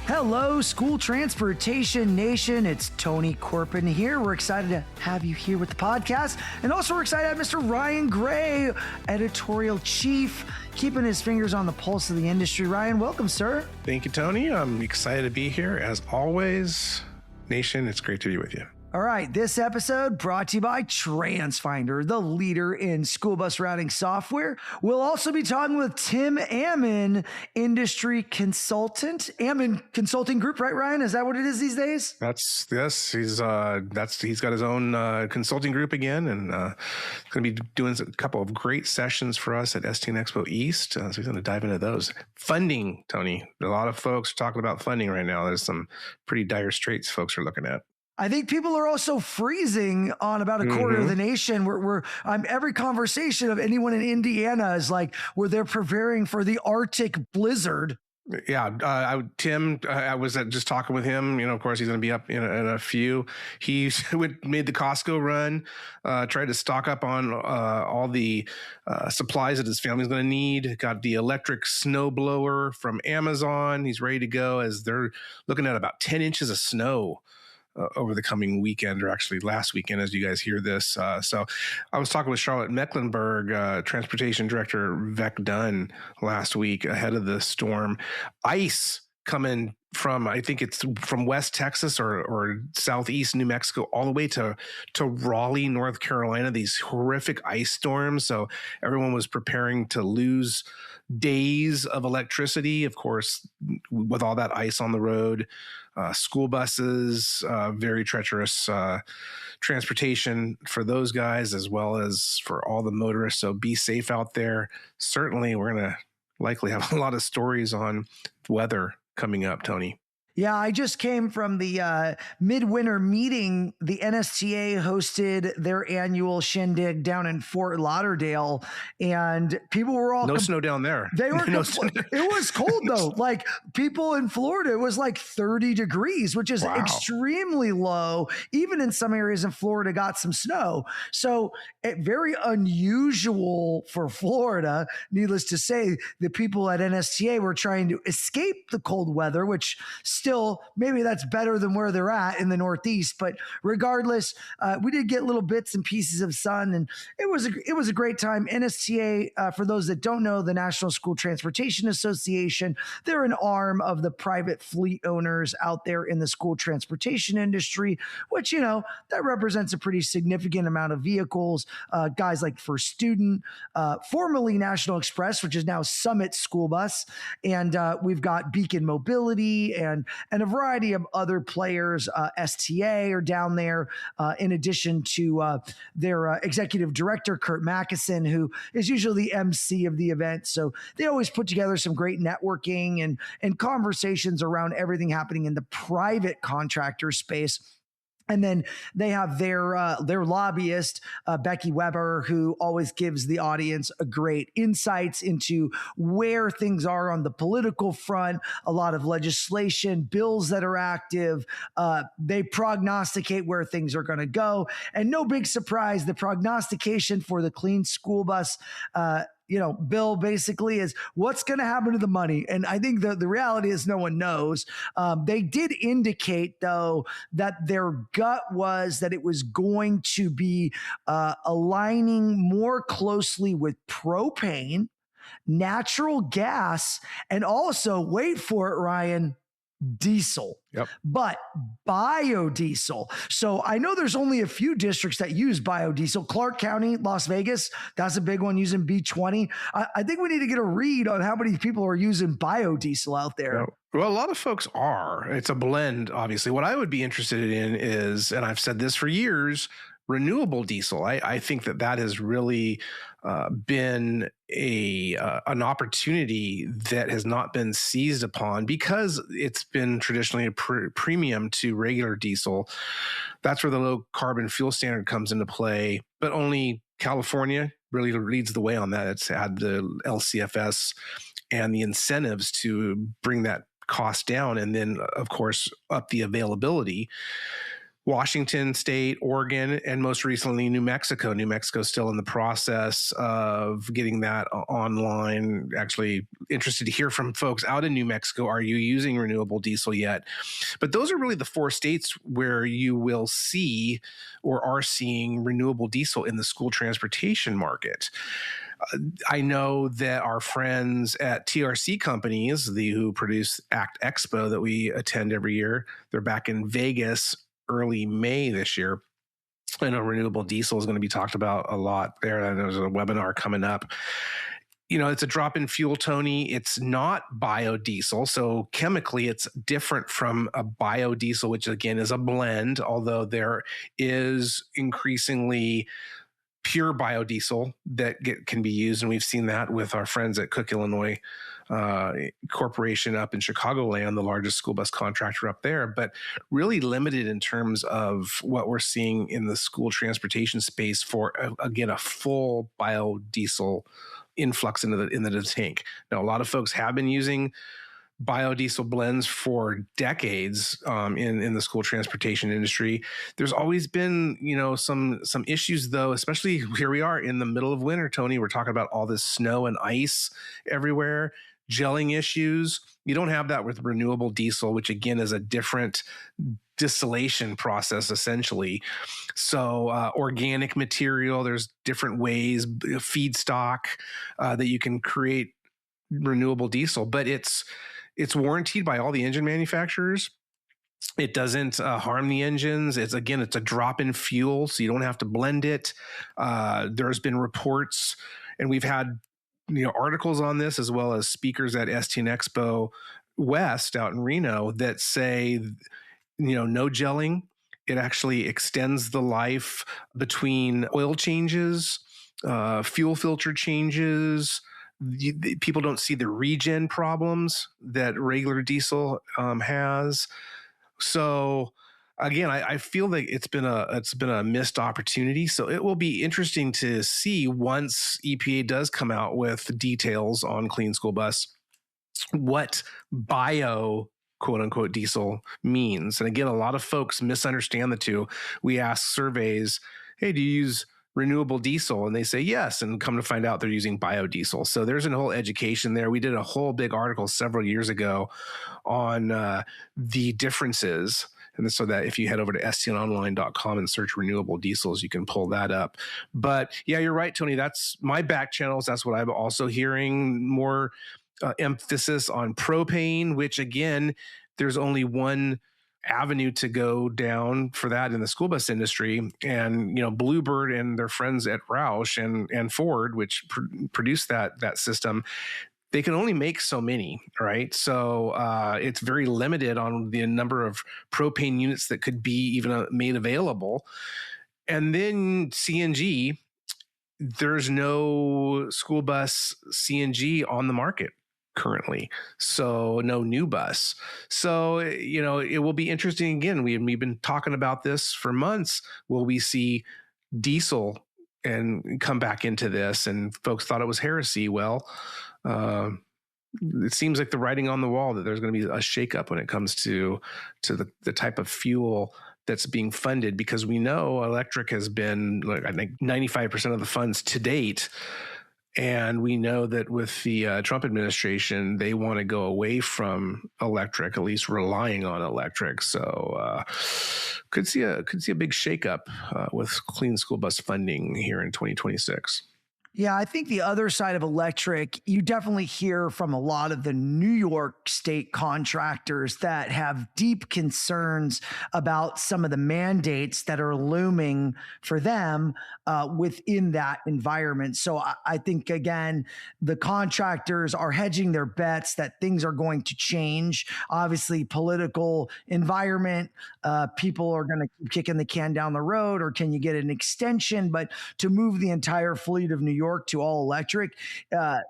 Hello, School Transportation Nation. It's Tony Corpin here. We're excited to have you here with the podcast. And also we're excited to have Mr. Ryan Gray, editorial chief, keeping his fingers on the pulse of the industry. Ryan, welcome, sir. Thank you, Tony. I'm excited to be here. As always, Nation, it's great to be with you. All right, this episode brought to you by TransFinder, the leader in school bus routing software. We'll also be talking with Tim Ammon, industry consultant. Ammon Consulting Group, right, Ryan? Is that what it is these days? Yes. He's got his own consulting group again, and going to be doing a couple of great sessions for us at STN EXPO East. So he's going to dive into those. Funding, Tony. A lot of folks are talking about funding right now. There's some pretty dire straits folks are looking at. I think people are also freezing on about a quarter of the nation. Every conversation of anyone in Indiana is like, where they're preparing for the Arctic blizzard. Yeah, Tim, I was just talking with him. Of course, he's going to be up in a few. He made the Costco run, tried to stock up on all the supplies that his family's going to need. Got the electric snow blower from Amazon. He's ready to go as they're looking at about 10 inches of snow over the coming weekend, or actually last weekend as you guys hear this. So I was talking with Charlotte-Mecklenburg Transportation Director Vec Dunn last week ahead of the storm. Ice coming from, I think it's from West Texas or Southeast New Mexico all the way to Raleigh, North Carolina, these horrific ice storms. So everyone was preparing to lose days of electricity, of course, with all that ice on the road. School buses, very treacherous transportation for those guys as well as for all the motorists. So be safe out there. Certainly, we're going to likely have a lot of stories on weather coming up, Tony. Yeah, I just came from the Midwinter Meeting. The NSTA hosted their annual shindig down in Fort Lauderdale, and people were all snow down there. They were. It was cold though. Like people in Florida, it was like 30 degrees, which is extremely low. Even in some areas in Florida, got some snow. So very unusual for Florida. Needless to say, the people at NSTA were trying to escape the cold weather, which still, maybe that's better than where they're at in the Northeast. But regardless, we did get little bits and pieces of sun, and it was a great time. NSTA, for those that don't know, the National School Transportation Association, they're an arm of the private fleet owners out there in the school transportation industry, which, that represents a pretty significant amount of vehicles. Guys like First Student, formerly National Express, which is now Summit School Bus, and we've got Beacon Mobility and a variety of other players. STA are down there, in addition to their executive director, Kurt Mackison, who is usually the MC of the event. So they always put together some great networking and conversations around everything happening in the private contractor space. And then they have their lobbyist, Becky Weber, who always gives the audience a great insights into where things are on the political front, a lot of legislation, bills that are active. They prognosticate where things are going to go. And no big surprise, the prognostication for the clean school bus bill basically is what's going to happen to the money. And I think the reality is no one knows. They did indicate, though, that their gut was that it was going to be aligning more closely with propane, natural gas, and also, wait for it, Ryan, diesel. Yep. But biodiesel. So I know there's only a few districts that use biodiesel. Clark County, Las Vegas, that's a big one using B20. I think we need to get a read on how many people are using biodiesel out there. Yep. Well, a lot of folks are. It's a blend, obviously. What I would be interested in is, and I've said this for years, renewable diesel. I think that has really been an opportunity that has not been seized upon because it's been traditionally a premium to regular diesel. That's where the low carbon fuel standard comes into play, but only California really leads the way on that. It's had the LCFS and the incentives to bring that cost down and then, of course, up the availability. Washington State, Oregon, and most recently New Mexico. New Mexico is still in the process of getting that online. Actually, interested to hear from folks out in New Mexico. Are you using renewable diesel yet? But those are really the 4 states where you will see or are seeing renewable diesel in the school transportation market. I know that our friends at TRC Companies, who produce ACT Expo that we attend every year, they're back in Vegas early May this year. I know renewable diesel is going to be talked about a lot there. There's a webinar coming up. It's a drop-in fuel, Tony. It's not biodiesel. So chemically, it's different from a biodiesel, which again is a blend, although there is increasingly pure biodiesel that can be used. And we've seen that with our friends at Cook Illinois Corporation up in Chicagoland, the largest school bus contractor up there, but really limited in terms of what we're seeing in the school transportation space for, again, a full biodiesel influx into the tank. Now, a lot of folks have been using biodiesel blends for decades in the school transportation industry. There's always been, some issues though, especially here we are in the middle of winter, Tony. We're talking about all this snow and ice everywhere, gelling issues. You don't have that with renewable diesel, which again is a different distillation process essentially. So organic material, there's different ways, feedstock that you can create renewable diesel, but it's warranted by all the engine manufacturers. It doesn't harm the engines. It's a drop-in fuel, so you don't have to blend it. There's been reports, and we've had articles on this, as well as speakers at STN EXPO West out in Reno that say, no gelling. It actually extends the life between oil changes, fuel filter changes. People don't see the regen problems that regular diesel has. So again, I feel like it's been a missed opportunity. So it will be interesting to see once EPA does come out with details on clean school bus, what bio quote unquote diesel means. And again, a lot of folks misunderstand the two. We ask surveys, hey, do you use renewable diesel? And they say yes, and come to find out they're using biodiesel. So there's a whole education there. We did a whole big article several years ago on the differences. And so that if you head over to stnonline.com and search renewable diesels, you can pull that up. But yeah, you're right, Tony. That's my back channels. That's what I'm also hearing, more emphasis on propane, which again, there's only one avenue to go down for that in the school bus industry. And Bluebird and their friends at Roush and Ford, which produce that system, they can only make so many, right? So it's very limited on the number of propane units that could be even made available. And then CNG, there's no school bus CNG on the market currently, so no new bus. So it will be interesting. Again, we've been talking about this for months. Will we see diesel and come back into this? And folks thought it was heresy. Well, it seems like the writing on the wall that there's going to be a shakeup when it comes to the type of fuel that's being funded, because we know electric has been, I think, 95% of the funds to date. And we know that with the Trump administration, they want to go away from electric, at least relying on electric. So could see a big shakeup with clean school bus funding here in 2026. Yeah, I think the other side of electric, you definitely hear from a lot of the New York state contractors that have deep concerns about some of the mandates that are looming for them within that environment. So I think, again, the contractors are hedging their bets that things are going to change. Obviously, political environment, people are going to keep kicking the can down the road, or can you get an extension? But to move the entire fleet of New York to all electric,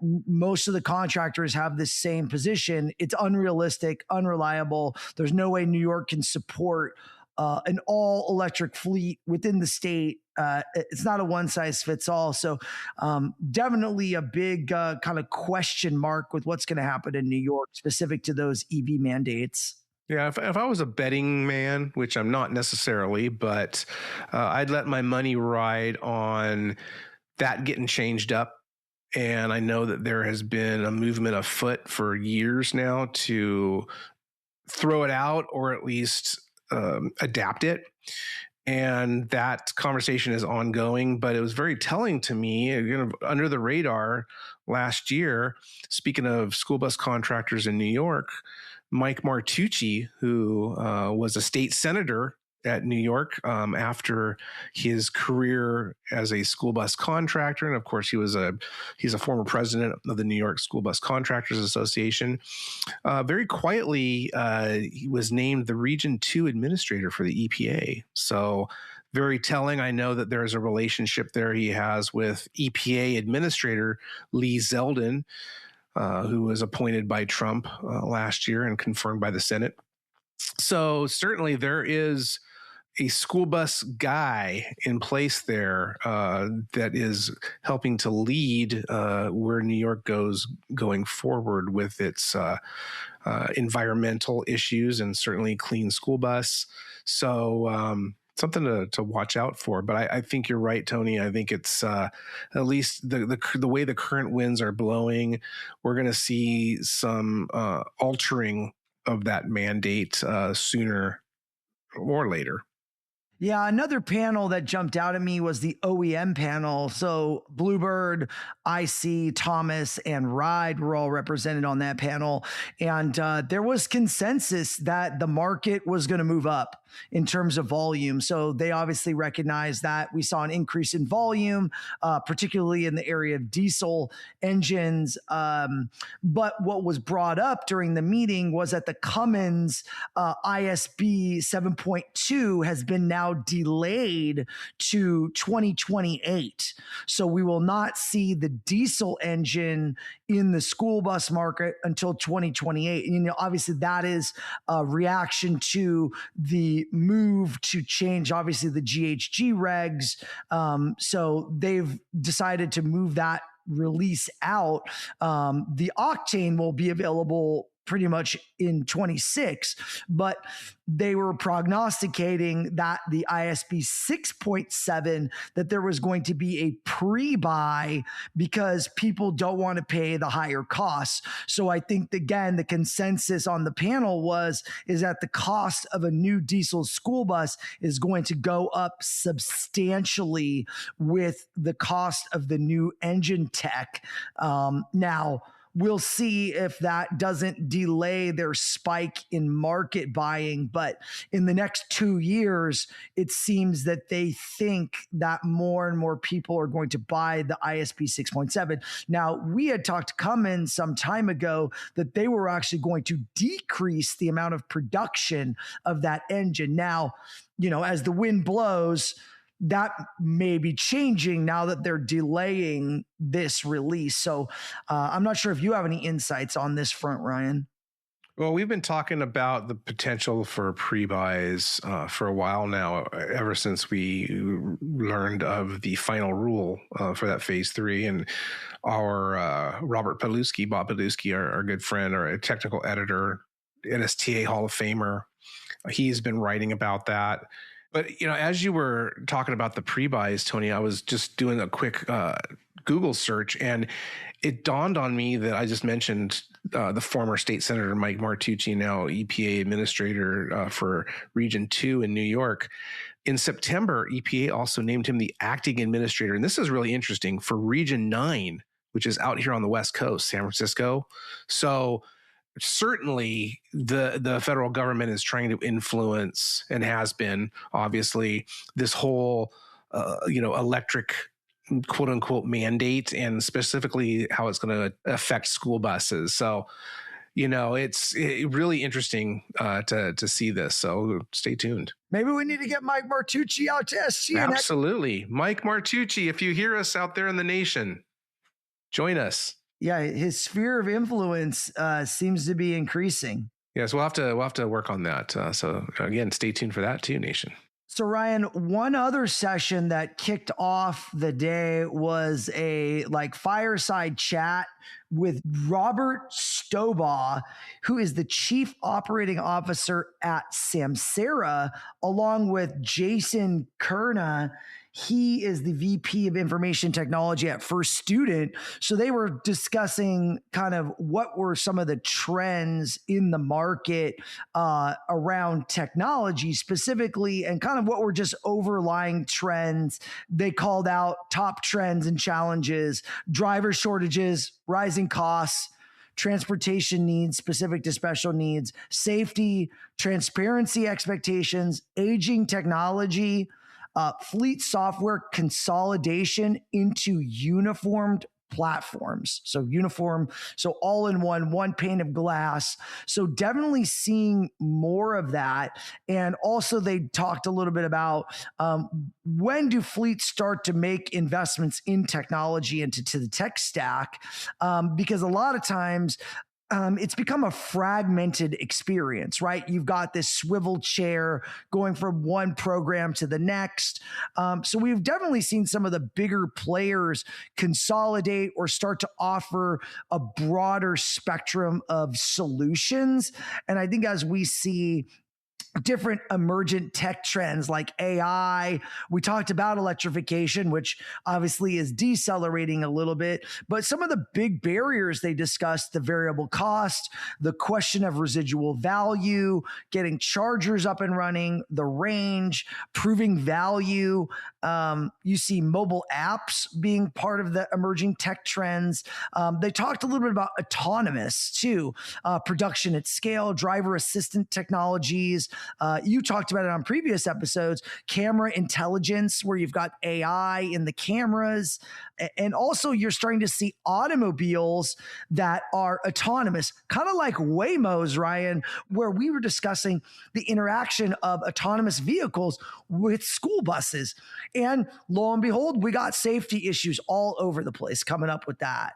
most of the contractors have the same position. It's unrealistic, unreliable. There's no way New York can support an all electric fleet within the state. It's not a one size fits all. So definitely a big kind of question mark with what's going to happen in New York specific to those EV mandates. Yeah, if I was a betting man, which I'm not necessarily, but I'd let my money ride on that getting changed up. And I know that there has been a movement afoot for years now to throw it out or at least adapt it. And that conversation is ongoing, but it was very telling to me, under the radar last year. Speaking of school bus contractors in New York, Mike Martucci, who was a state senator at New York after his career as a school bus contractor, and of course he's a former president of the New York School Bus Contractors Association. Very quietly, he was named the Region 2 administrator for the EPA. So very telling. I know that there's a relationship there he has with EPA Administrator Lee Zeldin, who was appointed by Trump last year and confirmed by the Senate. So certainly there is a school bus guy in place there that is helping to lead where New York goes going forward with its environmental issues and certainly clean school bus. So something to watch out for. But I think you're right, Tony. I think it's at least the way the current winds are blowing, we're going to see some altering of that mandate sooner or later. Yeah, another panel that jumped out at me was the OEM panel. So Bluebird, IC, Thomas, and Ride were all represented on that panel. And there was consensus that the market was going to move up in terms of volume. So they obviously recognized that. We saw an increase in volume, particularly in the area of diesel engines. But what was brought up during the meeting was that the Cummins ISB 7.2 has been now delayed to 2028. So we will not see the diesel engine in the school bus market until 2028. And, obviously that is a reaction to the move to change, obviously, the GHG regs. So they've decided to move that release out. The octane will be available pretty much in 26, but they were prognosticating that the ISB 6.7, that there was going to be a pre-buy because people don't want to pay the higher costs. So I think, again, the consensus on the panel is that the cost of a new diesel school bus is going to go up substantially with the cost of the new engine tech. Now, we'll see if that doesn't delay their spike in market buying. But in the next 2 years, it seems that they think that more and more people are going to buy the ISP 6.7. Now, we had talked to Cummins some time ago that they were actually going to decrease the amount of production of that engine. Now, as the wind blows, that may be changing now that they're delaying this release. So I'm not sure if you have any insights on this front, Ryan. Well, we've been talking about the potential for pre-buys for a while now, ever since we learned of the final rule for that phase 3. And our Bob Paluski, our good friend, our technical editor, NSTA Hall of Famer, he's been writing about that. But, as you were talking about the pre-buys, Tony, I was just doing a quick Google search, and it dawned on me that I just mentioned the former state senator Mike Martucci, now EPA administrator for Region 2 in New York. In September, EPA also named him the acting administrator. And this is really interesting for Region 9, which is out here on the West Coast, San Francisco. So certainly the federal government is trying to influence, and has been, obviously, this whole electric quote unquote mandate, and specifically how it's going to affect school buses. So it's really interesting to see this. So stay tuned. Maybe we need to get Mike Martucci out to STN. Absolutely. Mike Martucci, if you hear us out there in the nation, join us. Yeah, his sphere of influence seems to be increasing. Yes, we'll have to work on that. So again, stay tuned for that too, nation. So Ryan, one other session that kicked off the day was a like fireside chat with Robert Stobaugh, who is the chief operating officer at Samsara, along with Jason Kerna. He is the VP of Information Technology at First Student. So they were discussing kind of what were some of the trends in the market around technology specifically, and kind of what were just overlying trends. They called out top trends and challenges: driver shortages, rising costs, transportation needs specific to special needs, safety, transparency expectations, aging technology, fleet software consolidation into uniformed platforms. So all in one pane of glass. So definitely seeing more of that. And also they talked a little bit about when do fleets start to make investments in technology into to the tech stack? Because a lot of times it's become a fragmented experience, right? You've got this swivel chair going from one program to the next. So we've definitely seen some of the bigger players consolidate or start to offer a broader spectrum of solutions. And I think as we see different emergent tech trends like AI. We talked about electrification, which obviously is decelerating a little bit, but some of the big barriers they discussed: the variable cost, the question of residual value, getting chargers up and running, the range, proving value. You see mobile apps being part of the emerging tech trends. They talked a little bit about autonomous too, production at scale, driver assistant technologies. You talked about it on previous episodes: camera intelligence, where you've got AI in the cameras. And also you're starting to see automobiles that are autonomous, kind of like Waymos, Ryan, where we were discussing the interaction of autonomous vehicles with school buses. And lo and behold, we got safety issues all over the place coming up with that.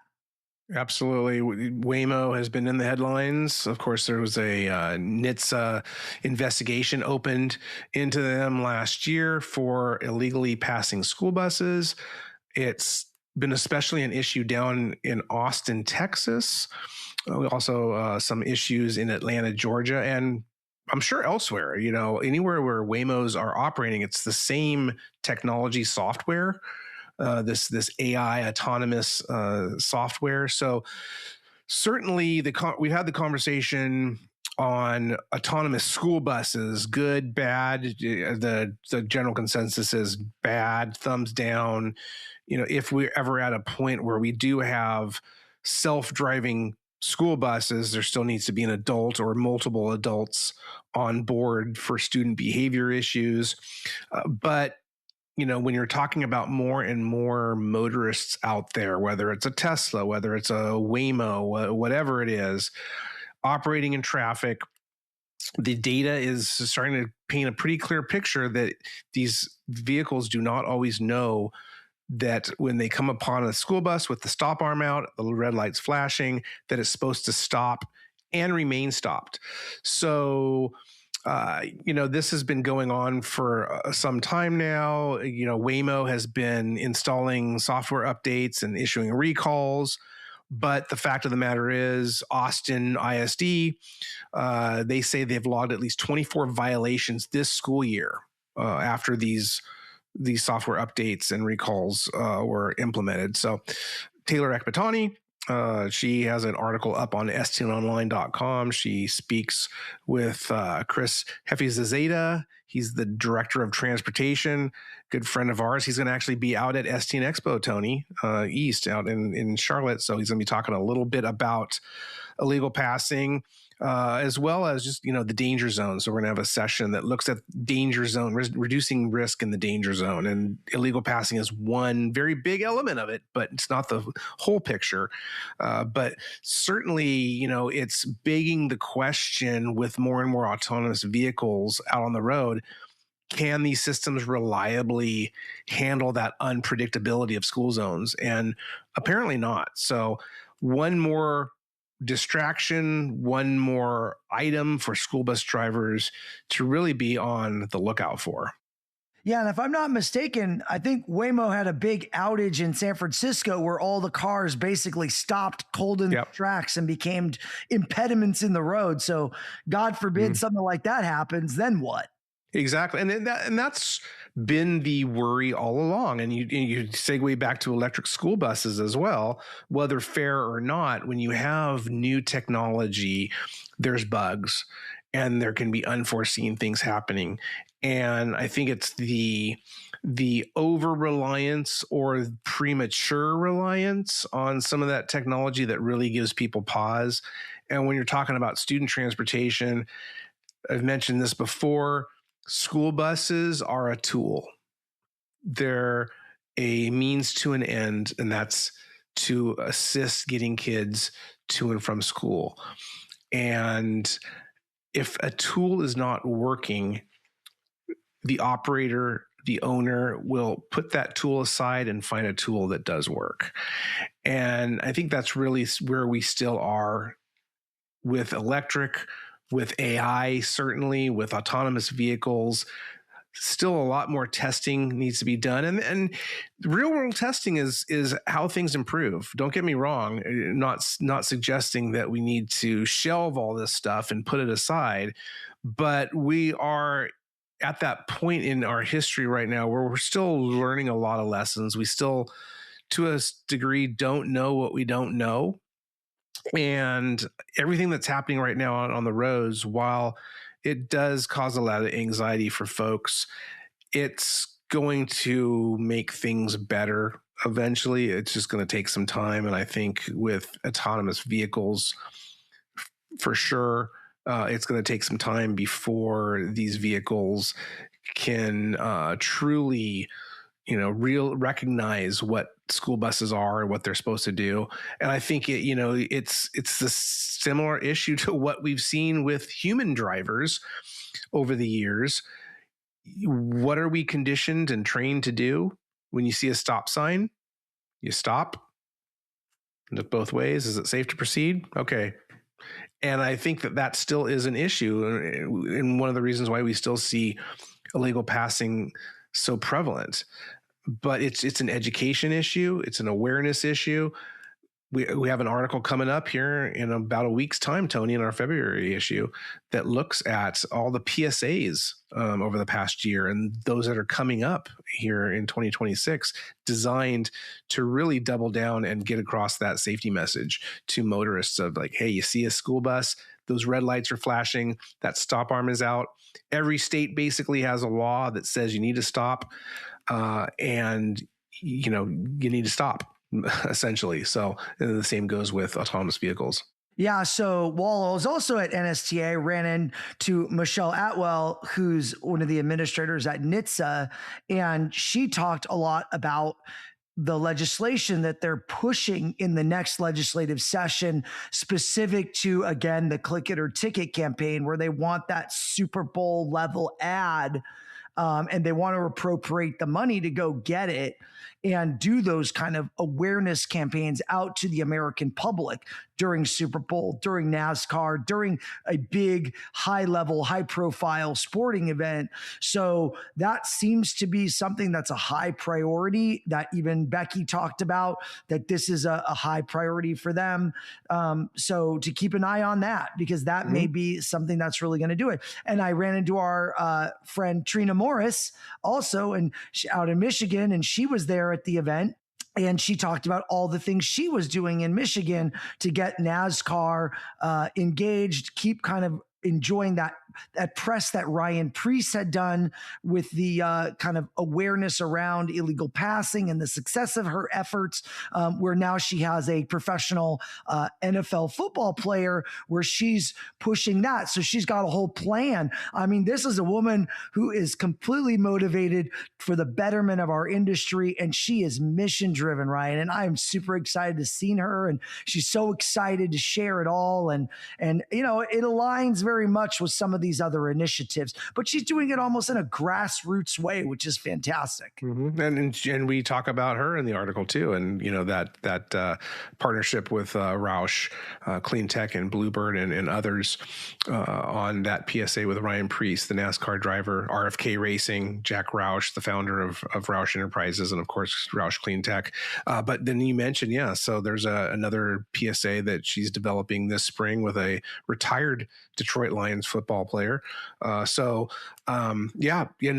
Absolutely. Waymo has been in the headlines. Of course, there was a NHTSA investigation opened into them last year for illegally passing school buses. It's been especially an issue down in Austin, Texas. Also, some issues in Atlanta, Georgia, and I'm sure elsewhere. Anywhere where Waymos are operating, it's the same technology software. This AI autonomous software. So certainly we've had the conversation on autonomous school buses: good, bad. The general consensus is bad, thumbs down. If we're ever at a point where we do have self-driving school buses, there still needs to be an adult or multiple adults on board for student behavior issues. But when you're talking about more and more motorists out there, whether it's a Tesla, whether it's a Waymo, whatever it is, operating in traffic, the data is starting to paint a pretty clear picture that these vehicles do not always know that when they come upon a school bus with the stop arm out, the red light's flashing, that it's supposed to stop and remain stopped. So this has been going on for some time now. Waymo has been installing software updates and issuing recalls. But the fact of the matter is, Austin ISD, they say they've logged at least 24 violations this school year after these software updates and recalls were implemented. So Taylor Ekbatani, she has an article up on stnonline.com. She speaks with Chris Hefizazeta. He's the director of transportation, good friend of ours. He's going to actually be out at STN EXPO, Tony, East, out in Charlotte. So he's going to be talking a little bit about illegal passing, as well as just, the danger zone. So we're going to have a session that looks at danger zone, reducing risk in the danger zone. And illegal passing is one very big element of it, but it's not the whole picture. But certainly, it's begging the question with more and more autonomous vehicles out on the road: can these systems reliably handle that unpredictability of school zones? And apparently not. So one more distraction, one more item for school bus drivers to really be on the lookout for. Yeah, and if I'm not mistaken, I think Waymo had a big outage in San Francisco where all the cars basically stopped cold in the Yep. tracks and became impediments in the road. So God forbid something like that happens, then what? Exactly, and that's been the worry all along. And you segue back to electric school buses as well, whether fair or not. When you have new technology, there's bugs, and there can be unforeseen things happening. And I think it's the over reliance or premature reliance on some of that technology that really gives people pause. And when you're talking about student transportation, I've mentioned this before, school buses are a tool. They're a means to an end, and that's to assist getting kids to and from school. And if a tool is not working, the operator, the owner will put that tool aside and find a tool that does work. And I think that's really where we still are with electric, with AI, certainly with autonomous vehicles. Still a lot more testing needs to be done. And real world testing is how things improve. Don't get me wrong, not suggesting that we need to shelve all this stuff and put it aside, but we are at that point in our history right now where we're still learning a lot of lessons. We still, to a degree, don't know what we don't know. And everything that's happening right now on the roads, while it does cause a lot of anxiety for folks, it's going to make things better eventually. It's just going to take some time. And I think with autonomous vehicles, for sure, it's going to take some time before these vehicles can truly recognize what school buses are and what they're supposed to do. And I think it's the similar issue to what we've seen with human drivers over the years. What are we conditioned and trained to do? When you see a stop sign, you stop. Look both ways. Is it safe to proceed? Okay. And I think that still is an issue, and one of the reasons why we still see illegal passing so prevalent. But it's an education issue. It's an awareness issue. We have an article coming up here in about a week's time, Tony, in our February issue that looks at all the PSAs over the past year and those that are coming up here in 2026, designed to really double down and get across that safety message to motorists of like, hey, you see a school bus, those red lights are flashing, that stop arm is out. Every state basically has a law that says you need to stop, and you need to stop. Essentially. So the same goes with autonomous vehicles. Yeah. So while I was also at NSTA, ran into Michelle Atwell, who's one of the administrators at NHTSA, and she talked a lot about the legislation that they're pushing in the next legislative session, specific to, again, the click it or ticket campaign, where they want that Super Bowl level ad. And they want to appropriate the money to go get it and do those kind of awareness campaigns out to the American public during Super Bowl, during NASCAR, during a big, high-level, high-profile sporting event. So that seems to be something that's a high priority that even Becky talked about, that this is a high priority for them. So to keep an eye on that, because that may be something that's really going to do it. And I ran into our friend Trina Morris also, and out in Michigan, and she was there at the event. And she talked about all the things she was doing in Michigan to get NASCAR engaged, keep kind of enjoying that press that Ryan Preece had done with the kind of awareness around illegal passing and the success of her efforts, where now she has a professional NFL football player where she's pushing that. So she's got a whole plan. I mean, this is a woman who is completely motivated for the betterment of our industry, and she is mission driven, Ryan. And I'm super excited to see her, and she's so excited to share it all. And it aligns very much with some of of these other initiatives, but she's doing it almost in a grassroots way, which is fantastic. Mm-hmm. And we talk about her in the article too, and that partnership with Roush Clean Tech and Bluebird and others on that PSA with Ryan Preece, the NASCAR driver, RFK Racing, Jack Roush, the founder of Roush Enterprises, and of course Roush Clean Tech. But then you mentioned, so there's another PSA that she's developing this spring with a retired Detroit Lions football player. And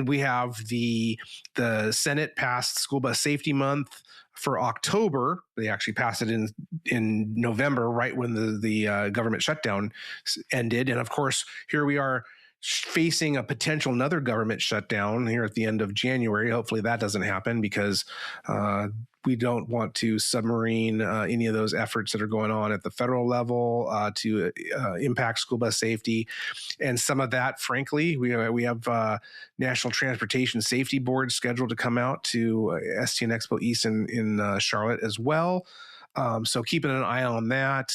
we have the Senate passed School Bus Safety Month for October. They actually passed it in November, right when the government shutdown ended. And of course, here we are facing a potential another government shutdown here at the end of January. Hopefully that doesn't happen, because we don't want to submarine any of those efforts that are going on at the federal level to impact school bus safety. And some of that, frankly, we have National Transportation Safety Board scheduled to come out to STN EXPO East in Charlotte as well. So keeping an eye on that.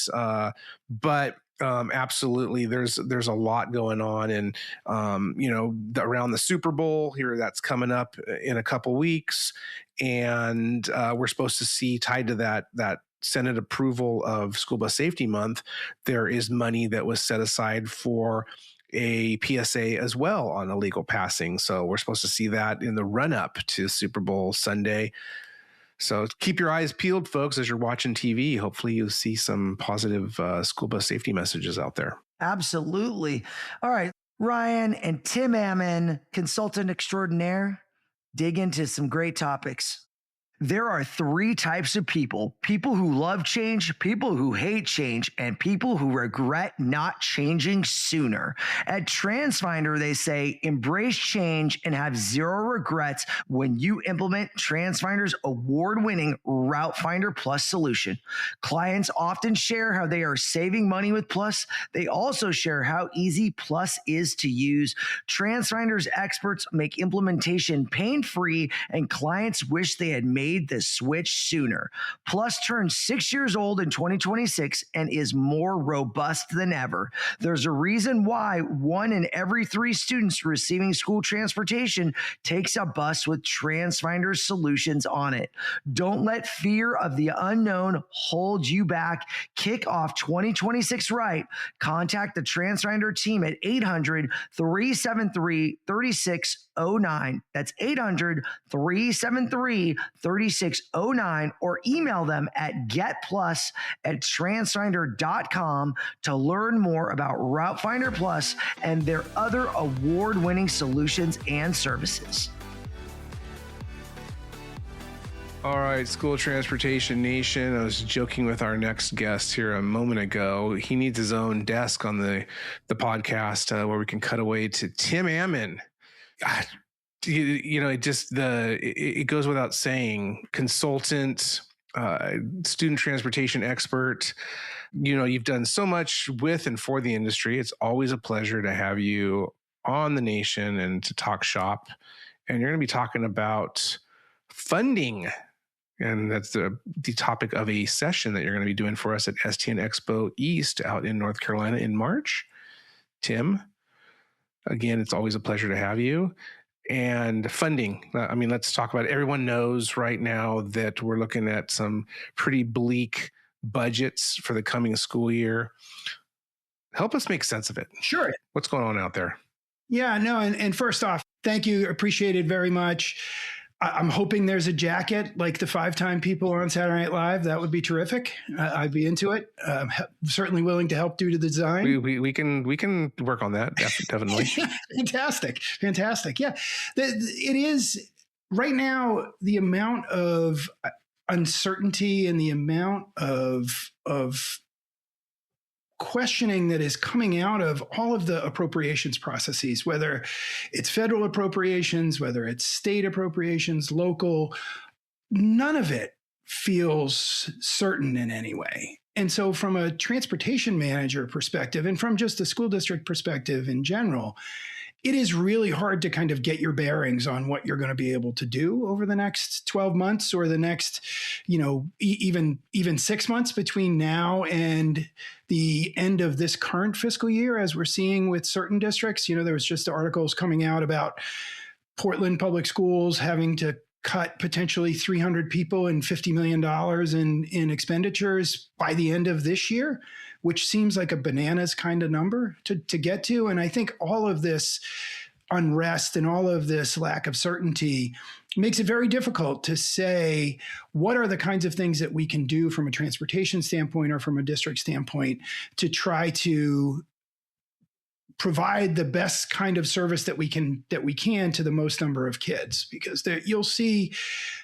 But absolutely, there's a lot going on, and around the Super Bowl here that's coming up in a couple weeks, and we're supposed to see, tied to that Senate approval of School Bus Safety Month, there is money that was set aside for a PSA as well on illegal passing. So we're supposed to see that in the run up to Super Bowl Sunday. So keep your eyes peeled, folks, as you're watching TV. Hopefully you'll see some positive school bus safety messages out there. Absolutely. All right, Ryan and Tim Ammon, consultant extraordinaire, dig into some great topics. There are three types of people: people who love change, people who hate change, and people who regret not changing sooner. At TransFinder, they say, embrace change and have zero regrets when you implement TransFinder's award-winning Route Finder Plus solution. Clients often share how they are saving money with Plus. They also share how easy Plus is to use. TransFinder's experts make implementation pain-free, and clients wish they had made the switch sooner. Plus turns 6 years old in 2026 and is more robust than ever. There's a reason why 1 in every 3 students receiving school transportation takes a bus with TransFinder's solutions on it. Don't let fear of the unknown hold you back. Kick off 2026 right. Contact the TransFinder team at 800-373-3609. That's 800-373-3609, or email them at getplus@transfinder.com to learn more about Route Finder Plus and their other award-winning solutions and services. All right, School Transportation Nation. I was joking with our next guest here a moment ago. He needs his own desk on the podcast where we can cut away to Tim Ammon. It goes without saying, consultant, student transportation expert. You've done so much with and for the industry. It's always a pleasure to have you on the nation and to talk shop. And you're going to be talking about funding. And that's the topic of a session that you're going to be doing for us at STN EXPO East out in North Carolina in March. Tim, again, it's always a pleasure to have you. And funding. Let's talk about it. Everyone knows right now that we're looking at some pretty bleak budgets for the coming school year. Help us make sense of it. Sure. What's going on out there? Yeah, no. And first off, thank you. Appreciate it very much. I'm hoping there's a jacket like the 5-time people on Saturday Night Live. That would be terrific. I'd be into it. I'm certainly willing to help do the design. We can work on that. Definitely. Fantastic. Yeah, it is right now. The amount of uncertainty and the amount of questioning that is coming out of all of the appropriations processes, whether it's federal appropriations, whether it's state appropriations, local, none of it feels certain in any way. And so from a transportation manager perspective and from just a school district perspective in general, it is really hard to kind of get your bearings on what you're going to be able to do over the next 12 months or the next, even 6 months between now and the end of this current fiscal year, as we're seeing with certain districts. There was just articles coming out about Portland Public Schools having to cut potentially 300 people and $50 million in expenditures by the end of this year, which seems like a bananas kind of number to get to. And I think all of this unrest and all of this lack of certainty makes it very difficult to say what are the kinds of things that we can do from a transportation standpoint or from a district standpoint to try to provide the best kind of service that we can to the most number of kids. Because you'll see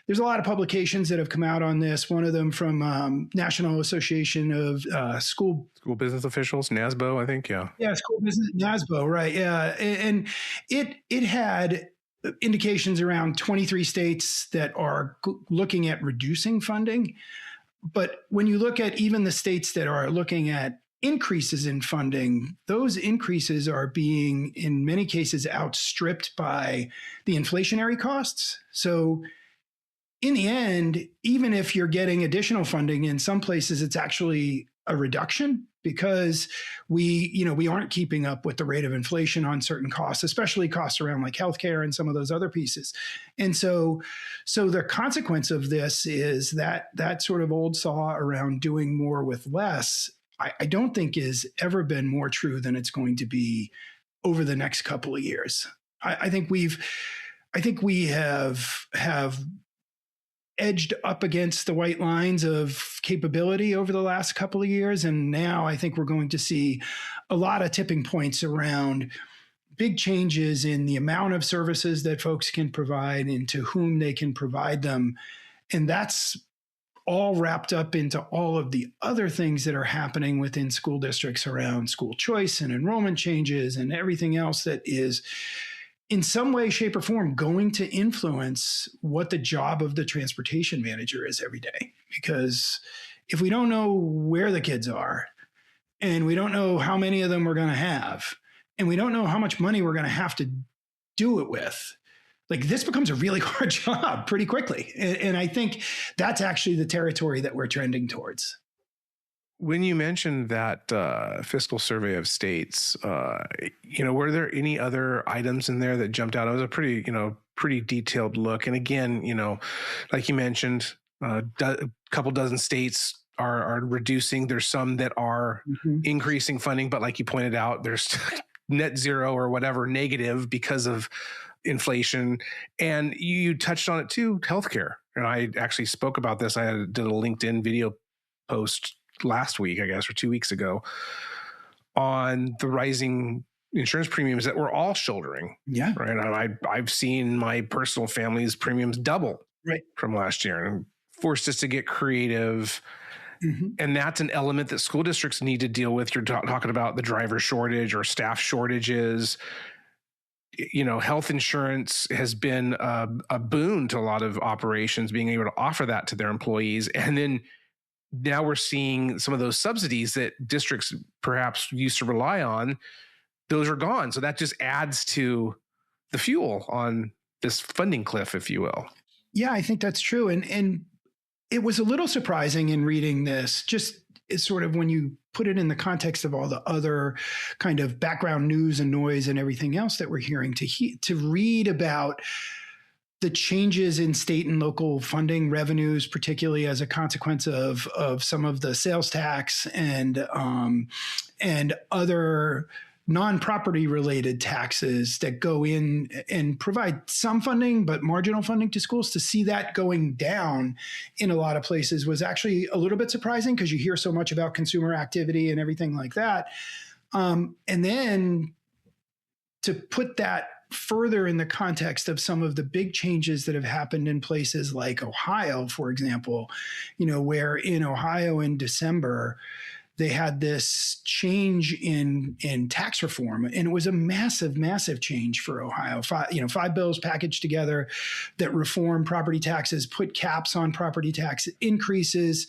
there's a lot of publications that have come out on this. One of them from National Association of School Business Officials, NASBO, I think. Yeah, School Business, NASBO, right. Yeah. And it had indications around 23 states that are looking at reducing funding. But when you look at even the states that are looking at increases in funding, those increases are being, in many cases, outstripped by the inflationary costs. So in the end, even if you're getting additional funding, in some places, it's actually a reduction because we aren't keeping up with the rate of inflation on certain costs, especially costs around like healthcare and some of those other pieces. And so the consequence of this is that sort of old saw around doing more with less, I don't think has ever been more true than it's going to be over the next couple of years. I think we have edged up against the white lines of capability over the last couple of years. And now I think we're going to see a lot of tipping points around big changes in the amount of services that folks can provide and to whom they can provide them. And that's all wrapped up into all of the other things that are happening within school districts around school choice and enrollment changes and everything else that is in some way, shape, or form going to influence what the job of the transportation manager is every day. Because if we don't know where the kids are and we don't know how many of them we're going to have and we don't know how much money we're going to have to do it with, like this becomes a really hard job pretty quickly. And I think that's actually the territory that we're trending towards. When you mentioned that fiscal survey of states, were there any other items in there that jumped out? It was a pretty detailed look. And again, like you mentioned, a couple dozen states are reducing. There's some that are increasing funding, but like you pointed out, there's net zero or whatever negative because of inflation. And you touched on it too, healthcare. And I actually spoke about this. I did a LinkedIn video post last week, I guess, or 2 weeks ago, on the rising insurance premiums that we're all shouldering. Yeah. Right. I've seen my personal family's premiums double from last year and forced us to get creative. And that's an element that school districts need to deal with. You're talking about the driver shortage or staff shortages. Health insurance has been a boon to a lot of operations, being able to offer that to their employees. And then now we're seeing some of those subsidies that districts perhaps used to rely on, those are gone. So that just adds to the fuel on this funding cliff, if you will. Yeah, I think that's true. And it was a little surprising in reading this, just it's sort of when you put it in the context of all the other kind of background news and noise and everything else that we're hearing, to read about the changes in state and local funding revenues, particularly as a consequence of some of the sales tax and other non-property related taxes that go in and provide some funding, but marginal funding to schools. To see that going down in a lot of places was actually a little bit surprising, because you hear so much about consumer activity and everything like that. And then to put that further in the context of some of the big changes that have happened in places like Ohio, for example, where in Ohio in December, they had this change in tax reform, and it was a massive, massive change for Ohio. Five bills packaged together that reform property taxes, put caps on property tax increases,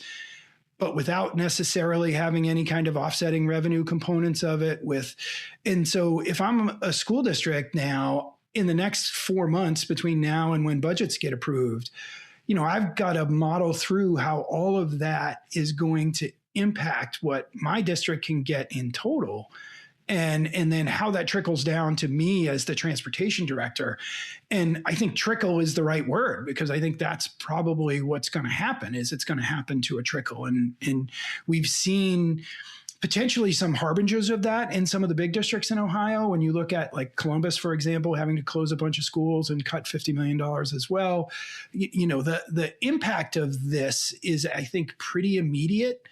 but without necessarily having any kind of offsetting revenue components of it. And so if I'm a school district now, in the next 4 months between now and when budgets get approved, I've got to model through how all of that is going to impact what my district can get in total. And then how that trickles down to me as the transportation director. And I think trickle is the right word, because I think that's probably what's going to happen. Is it's going to happen to a trickle. And we've seen potentially some harbingers of that in some of the big districts in Ohio. When you look at like Columbus, for example, having to close a bunch of schools and cut $50 million as well. The impact of this is, I think, pretty immediate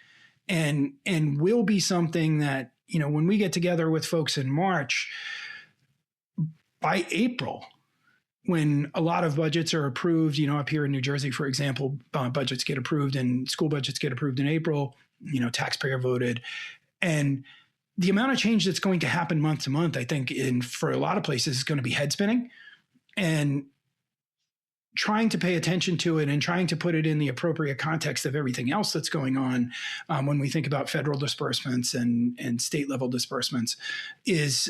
and will be something that, when we get together with folks in March, by April, when a lot of budgets are approved, up here in New Jersey, for example, budgets get approved and school budgets get approved in April, taxpayer voted. And the amount of change that's going to happen month to month, I think, for a lot of places is going to be head spinning. And trying to pay attention to it and trying to put it in the appropriate context of everything else that's going on when we think about federal disbursements and state level disbursements is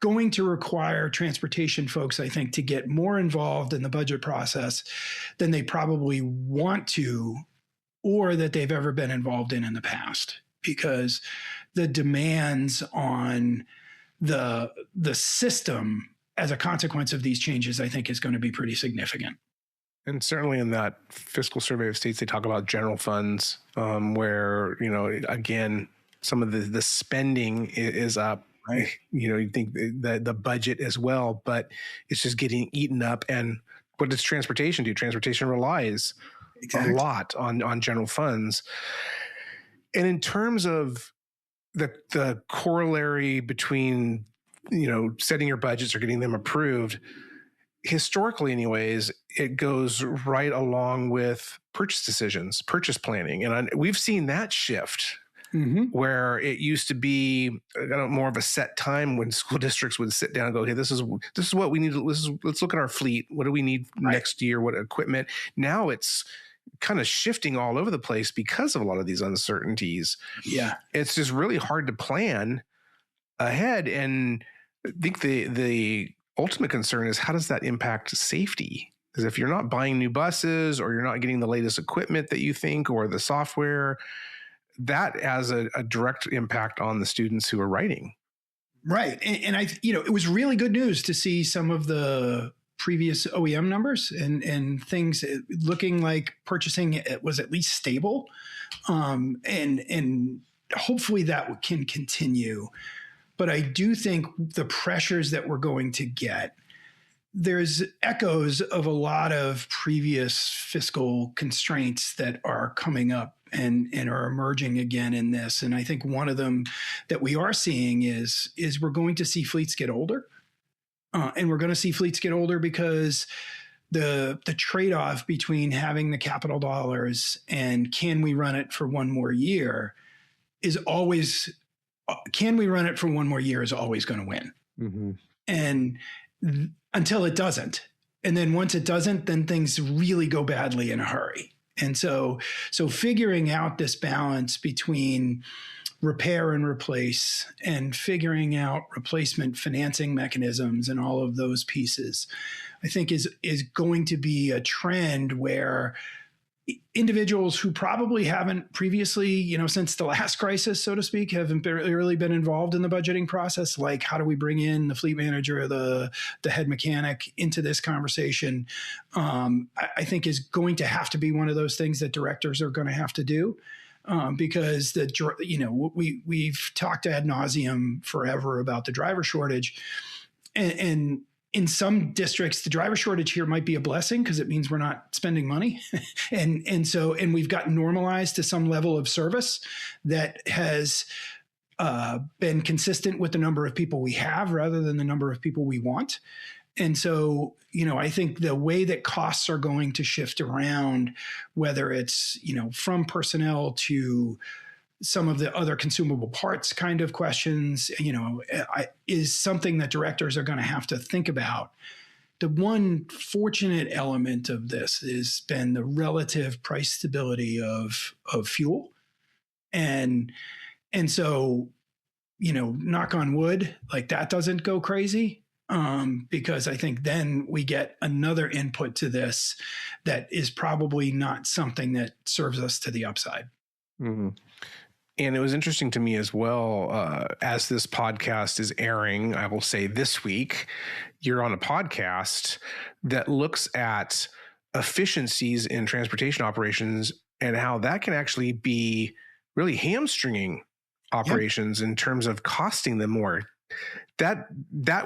going to require transportation folks, I think, to get more involved in the budget process than they probably want to or that they've ever been involved in the past, because the demands on the system as a consequence of these changes, I think, is going to be pretty significant. And certainly in that fiscal survey of states, they talk about general funds, where, again, some of the spending is up. Right. You think that the budget as well, but it's just getting eaten up. And what does transportation do? Transportation relies a lot on general funds. And in terms of the corollary between setting your budgets or getting them approved, historically anyways, it goes right along with purchase decisions, purchase planning. And we've seen that shift where it used to be more of a set time when school districts would sit down and go, hey, this is what we need. Let's look at our fleet. What do we need next year? What equipment? Now it's kind of shifting all over the place because of a lot of these uncertainties. Yeah. It's just really hard to plan ahead. And I think the ultimate concern is, how does that impact safety? Because if you're not buying new buses or you're not getting the latest equipment that you think, or the software, that has a direct impact on the students who are writing. Right. And it was really good news to see some of the previous OEM numbers and things looking like purchasing was at least stable. And hopefully that can continue. But I do think the pressures that we're going to get, there's echoes of a lot of previous fiscal constraints that are coming up and are emerging again in this. And I think one of them that we are seeing is we're going to see fleets get older. And we're going to see fleets get older because the trade-off between having the capital dollars and can we run it for one more year is always going to win. Mm-hmm. And until it doesn't. And then once it doesn't, then things really go badly in a hurry. And so figuring out this balance between repair and replace and figuring out replacement financing mechanisms and all of those pieces, I think is going to be a trend where individuals who probably haven't previously, since the last crisis, so to speak, haven't really been involved in the budgeting process, like how do we bring in the fleet manager, the head mechanic into this conversation, I think is going to have to be one of those things that directors are going to have to do. Because we've talked ad nauseum forever about the driver shortage, and in some districts, the driver shortage here might be a blessing because it means we're not spending money. and we've gotten normalized to some level of service that has been consistent with the number of people we have rather than the number of people we want. And so, I think the way that costs are going to shift around, whether it's, from personnel to some of the other consumable parts kind of questions, is something that directors are going to have to think about. the one fortunate element of this has been the relative price stability of fuel. And so, knock on wood, like that doesn't go crazy. Because I think then we get another input to this that is probably not something that serves us to the upside. Mm-hmm. And it was interesting to me as well, as this podcast is airing, I will say this week, you're on a podcast that looks at efficiencies in transportation operations and how that can actually be really hamstringing operations in terms of costing them more. That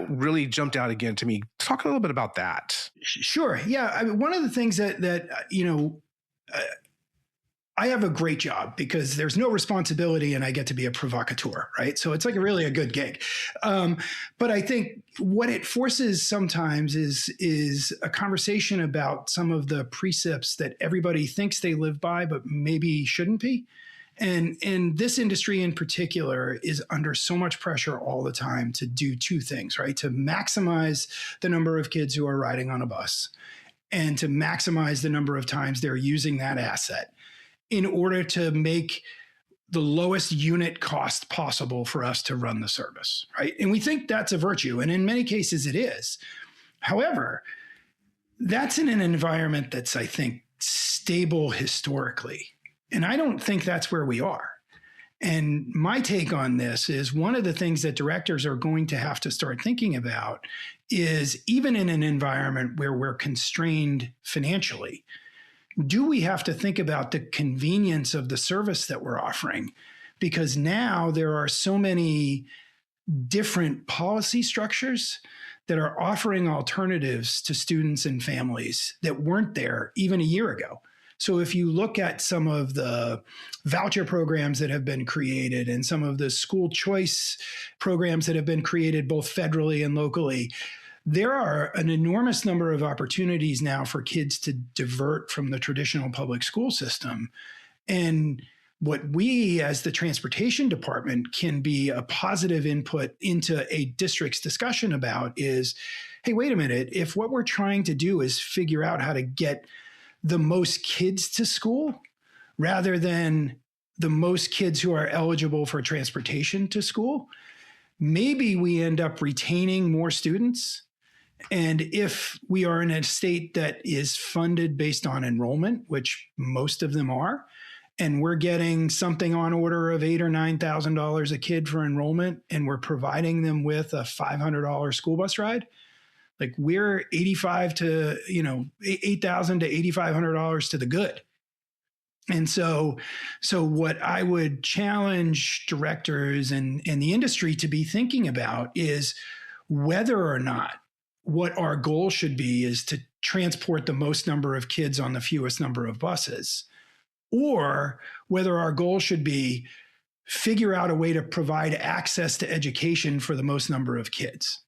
really jumped out again to me. Talk a little bit about that. Sure. Yeah. I mean, one of the things that I have a great job because there's no responsibility and I get to be a provocateur, right? So it's like really a good gig. But I think what it forces sometimes is a conversation about some of the precepts that everybody thinks they live by, but maybe shouldn't be. And this industry in particular is under so much pressure all the time to do two things, right? To maximize the number of kids who are riding on a bus and to maximize the number of times they're using that asset in order to make the lowest unit cost possible for us to run the service, right? And we think that's a virtue, and in many cases it is. However, that's in an environment that's, I think, stable historically. And I don't think that's where we are. And my take on this is one of the things that directors are going to have to start thinking about is even in an environment where we're constrained financially, do we have to think about the convenience of the service that we're offering? Because now there are so many different policy structures that are offering alternatives to students and families that weren't there even a year ago. So if you look at some of the voucher programs that have been created and some of the school choice programs that have been created both federally and locally, there are an enormous number of opportunities now for kids to divert from the traditional public school system. And what we as the transportation department can be a positive input into a district's discussion about is, hey, wait a minute, if what we're trying to do is figure out how to get the most kids to school rather than the most kids who are eligible for transportation to school, maybe we end up retaining more students. And if we are in a state that is funded based on enrollment, which most of them are, and we're getting something on order of $8,000 or $9,000 a kid for enrollment, and we're providing them with a $500 school bus ride, like we're $8,000 to $8,500 to the good. And so what I would challenge directors and the industry to be thinking about is whether or not what our goal should be is to transport the most number of kids on the fewest number of buses, or whether our goal should be figure out a way to provide access to education for the most number of kids.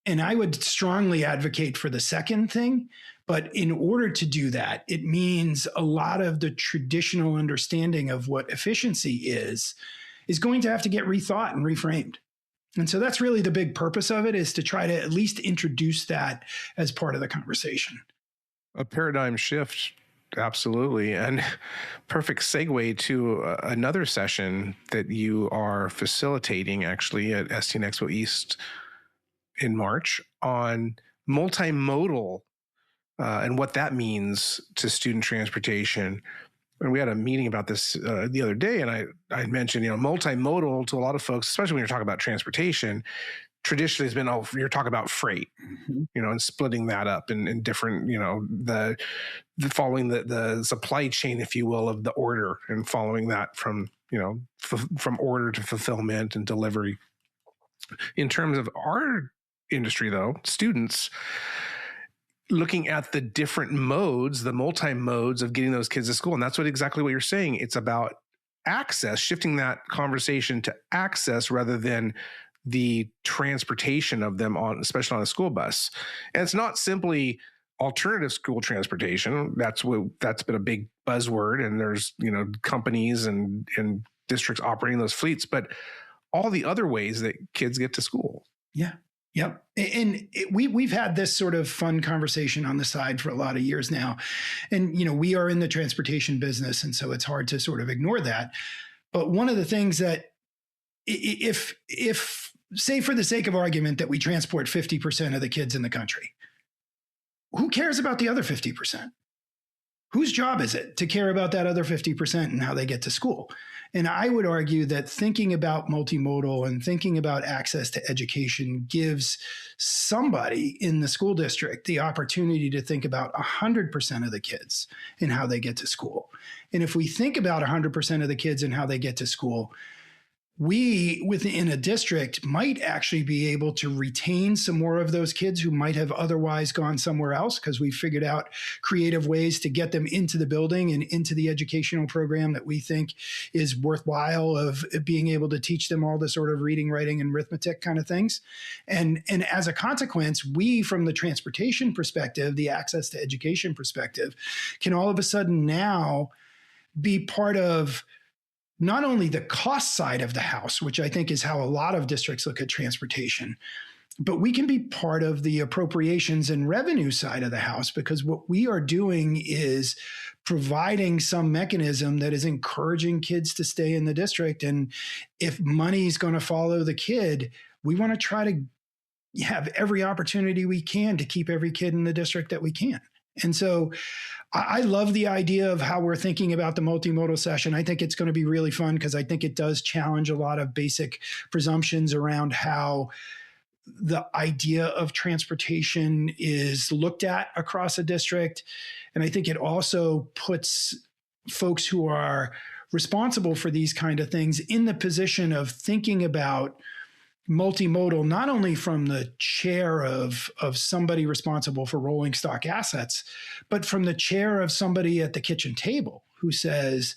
And I would strongly advocate for the second thing. But in order to do that, it means a lot of the traditional understanding of what efficiency is going to have to get rethought and reframed. And so that's really the big purpose of it, is to try to at least introduce that as part of the conversation. A paradigm shift. Absolutely. And perfect segue to another session that you are facilitating actually at STN EXPO East in March on multimodal and what that means to student transportation. And we had a meeting about this the other day, and I mentioned, multimodal to a lot of folks, especially when you're talking about transportation, traditionally has been, you're talking about freight, and splitting that up in different, the following the supply chain, if you will, of the order, and following that from order to fulfillment and delivery. In terms of our industry, though, students, looking at the different modes, the multi-modes of getting those kids to school. And that's exactly what you're saying. It's about access, shifting that conversation to access rather than the transportation of them especially on a school bus. And it's not simply alternative school transportation. That's been a big buzzword. And there's, companies and districts operating those fleets, but all the other ways that kids get to school. Yeah. Yep. And we've had this sort of fun conversation on the side for a lot of years now. And, we are in the transportation business. And so it's hard to sort of ignore that. But one of the things that if say for the sake of argument that we transport 50% of the kids in the country, who cares about the other 50%? Whose job is it to care about that other 50% and how they get to school? And I would argue that thinking about multimodal and thinking about access to education gives somebody in the school district the opportunity to think about 100% of the kids and how they get to school. And if we think about 100% of the kids and how they get to school, we within a district might actually be able to retain some more of those kids who might have otherwise gone somewhere else because we figured out creative ways to get them into the building and into the educational program that we think is worthwhile of being able to teach them all the sort of reading, writing, and arithmetic kind of things. And as a consequence, we, from the transportation perspective, the access to education perspective, can all of a sudden now be part of not only the cost side of the house, which I think is how a lot of districts look at transportation, but we can be part of the appropriations and revenue side of the house, because what we are doing is providing some mechanism that is encouraging kids to stay in the district. And if money is going to follow the kid, we want to try to have every opportunity we can to keep every kid in the district that we can. And so I love the idea of how we're thinking about the multimodal session. I think it's going to be really fun because I think it does challenge a lot of basic presumptions around how the idea of transportation is looked at across a district. And I think it also puts folks who are responsible for these kind of things in the position of thinking about multimodal, not only from the chair of somebody responsible for rolling stock assets, but from the chair of somebody at the kitchen table who says,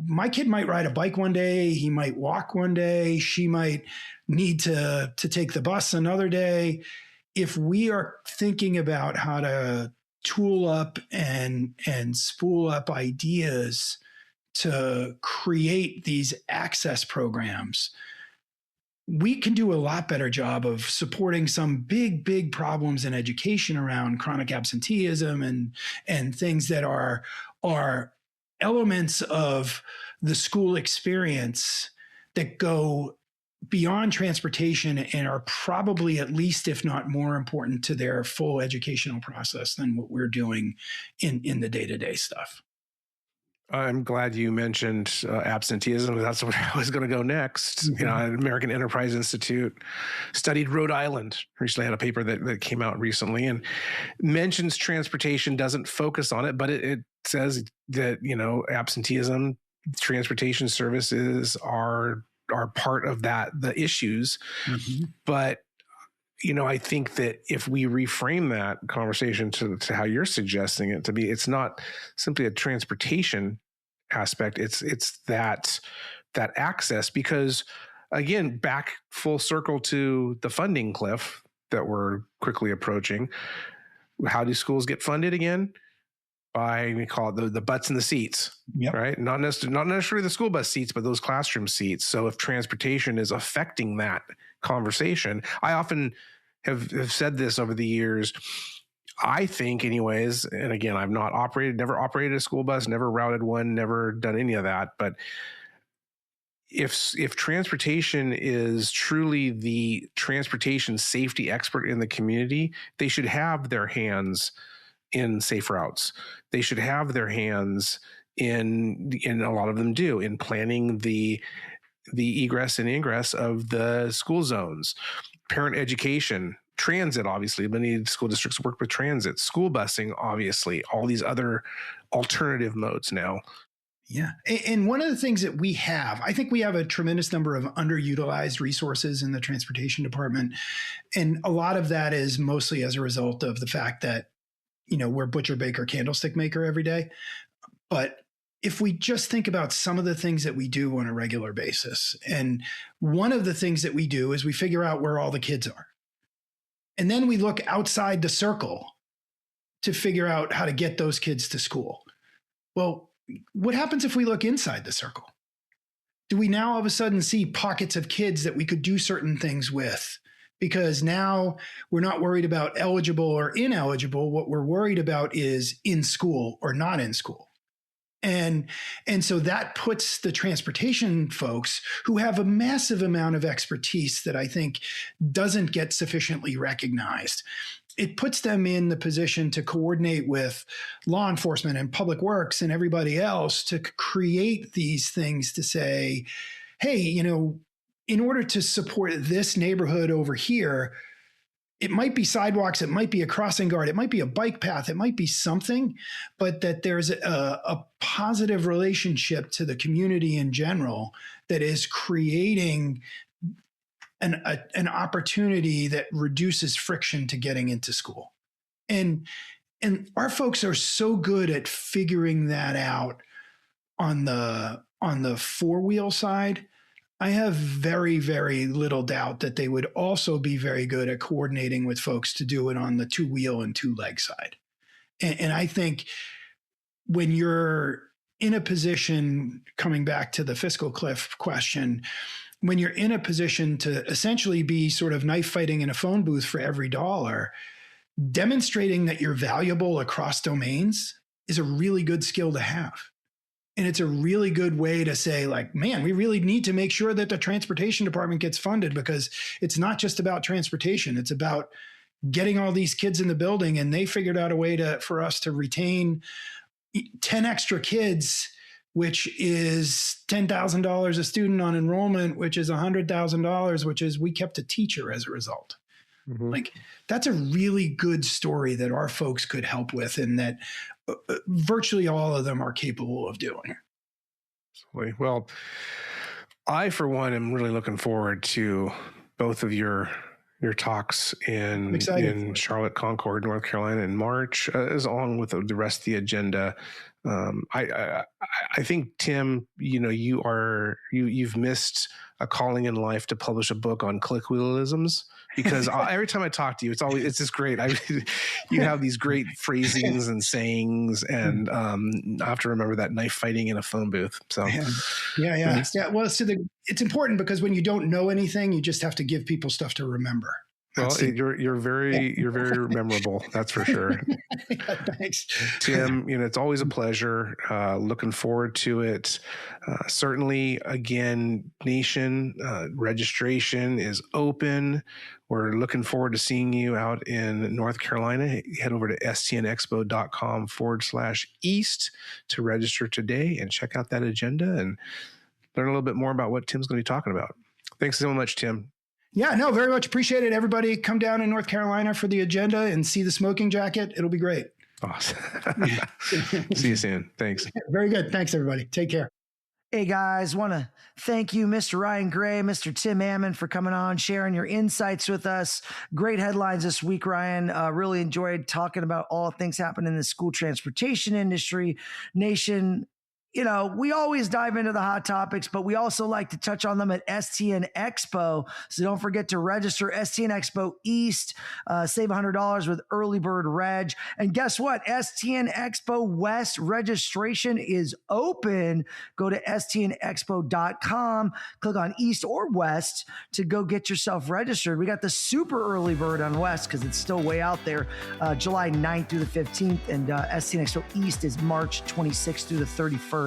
my kid might ride a bike one day, he might walk one day, she might need to take the bus another day. If we are thinking about how to tool up and spool up ideas to create these access programs, we can do a lot better job of supporting some big problems in education around chronic absenteeism and things that are elements of the school experience that go beyond transportation and are probably at least, if not more important to their full educational process than what we're doing in the day-to-day stuff. I'm glad you mentioned absenteeism. That's where I was going to go next. Mm-hmm. American Enterprise Institute studied Rhode Island. Recently had a paper that came out recently and mentions transportation, doesn't focus on it, but it says that, absenteeism, transportation services are part of the issues. Mm-hmm. But I think that if we reframe that conversation to how you're suggesting it to be, it's not simply a transportation aspect. It's that access, because again, back full circle to the funding cliff that we're quickly approaching. How do schools get funded again? We call it the butts in the seats, yep. Right? Not necessarily the school bus seats, but those classroom seats. So if transportation is affecting that conversation, I often have said this over the years. I think anyways, and again, I've never operated a school bus, never routed one, never done any of that. But if transportation is truly the transportation safety expert in the community, they should have their hands in safe routes. They should have their hands in a lot of them do, in planning the egress and ingress of the school zones, parent education, transit, obviously. Many school districts work with transit, school busing, obviously, all these other alternative modes now. Yeah. And one of the things that I think we have a tremendous number of underutilized resources in the transportation department. And a lot of that is mostly as a result of the fact that, we're butcher, baker, candlestick maker every day. But if we just think about some of the things that we do on a regular basis, and one of the things that we do is we figure out where all the kids are. And then we look outside the circle to figure out how to get those kids to school. Well, what happens if we look inside the circle? Do we now all of a sudden see pockets of kids that we could do certain things with because now we're not worried about eligible or ineligible. What we're worried about is in school or not in school. And so that puts the transportation folks, who have a massive amount of expertise that I think doesn't get sufficiently recognized, it puts them in the position to coordinate with law enforcement and public works and everybody else to create these things to say, hey, in order to support this neighborhood over here, it might be sidewalks, it might be a crossing guard, it might be a bike path, it might be something, but that there's a positive relationship to the community in general that is creating an opportunity that reduces friction to getting into school. And our folks are so good at figuring that out on the four-wheel side. I have very, very little doubt that they would also be very good at coordinating with folks to do it on the two-wheel and two-leg side. And I think when you're in a position, coming back to the fiscal cliff question, when you're in a position to essentially be sort of knife fighting in a phone booth for every dollar, demonstrating that you're valuable across domains is a really good skill to have. And it's a really good way to say, like, man, we really need to make sure that the transportation department gets funded, because it's not just about transportation. It's about getting all these kids in the building, and they figured out a way for us to retain 10 extra kids, which is $10,000 a student on enrollment, which is $100,000, which is we kept a teacher as a result. Mm-hmm. Like, that's a really good story that our folks could help with, and that virtually all of them are capable of doing. Well, I, for one, am really looking forward to both of your talks in Charlotte-Concord, North Carolina in March, as along with the rest of the agenda. I think, Tim, you've missed a calling in life to publish a book on colloquialisms, because every time I talk to you, it's just great. You have these great phrasings and sayings, and I have to remember that knife fighting in a phone booth. So yeah. Well, it's important, because when you don't know anything, you just have to give people stuff to remember. Well, you're very memorable. That's for sure. Yeah, thanks, Tim. It's always a pleasure. Looking forward to it. Certainly, again, Nation registration is open. We're looking forward to seeing you out in North Carolina. Head over to stnexpo.com/east to register today and check out that agenda and learn a little bit more about what Tim's going to be talking about. Thanks so much, Tim. Yeah, no, very much appreciate it. Everybody come down in North Carolina for the agenda and see the smoking jacket. It'll be great. Awesome. See you soon. Thanks. Very good. Thanks, everybody. Take care. Hey, guys, want to thank you, Mr. Ryan Gray, Mr. Tim Ammon, for coming on, sharing your insights with us. Great headlines this week, Ryan. Really enjoyed talking about all things happening in the school transportation industry. Nation, we always dive into the hot topics, but we also like to touch on them at STN EXPO. So don't forget to register STN EXPO East, save $100 with early bird reg. And guess what? STN EXPO West registration is open. Go to stnexpo.com, click on East or West to go get yourself registered. We got the super early bird on West because it's still way out there, July 9th through the 15th. And STN EXPO East is March 26th through the 31st.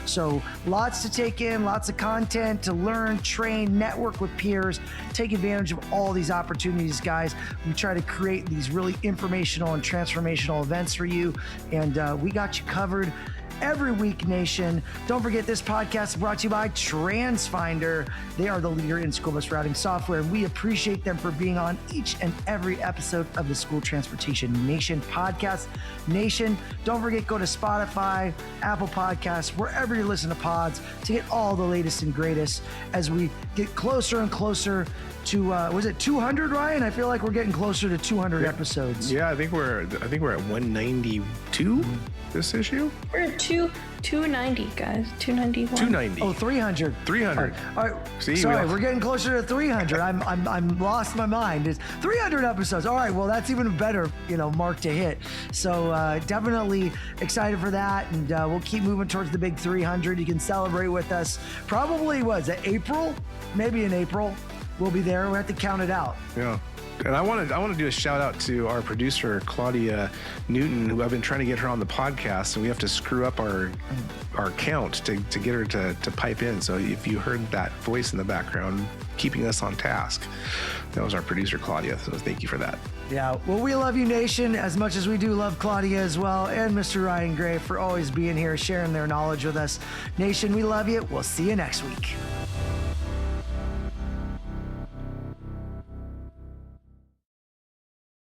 So lots to take in, lots of content to learn, train, network with peers, take advantage of all these opportunities, guys. We try to create these really informational and transformational events for you, and we got you covered every week, Nation. Don't forget, this podcast is brought to you by TransFinder. They are the leader in school bus routing software, and we appreciate them for being on each and every episode of the School Transportation Nation podcast. Nation, don't forget, go to Spotify, Apple Podcasts, wherever you listen to pods to get all the latest and greatest as we get closer and closer to, was it 200, Ryan? I feel like we're getting closer to 200 episodes. Yeah, I think we're at 192 this issue. We're at 290, guys. 291. 290. Oh, 300. 300. All right. See, sorry, we're getting closer to 300. I'm lost my mind. It's 300 episodes. All right. Well, that's even a better, mark to hit. So definitely excited for that, and we'll keep moving towards the big 300. You can celebrate with us. Probably was it April? Maybe in April. we'll be there. We'll have to count it out. Yeah. And I want to do a shout out to our producer, Claudia Newton, who I've been trying to get her on the podcast, and we have to screw up our count to get her to pipe in. So if you heard that voice in the background, keeping us on task, that was our producer, Claudia. So thank you for that. Yeah. Well, we love you, Nation, as much as we do love Claudia as well, and Mr. Ryan Gray for always being here, sharing their knowledge with us. Nation, we love you. We'll see you next week.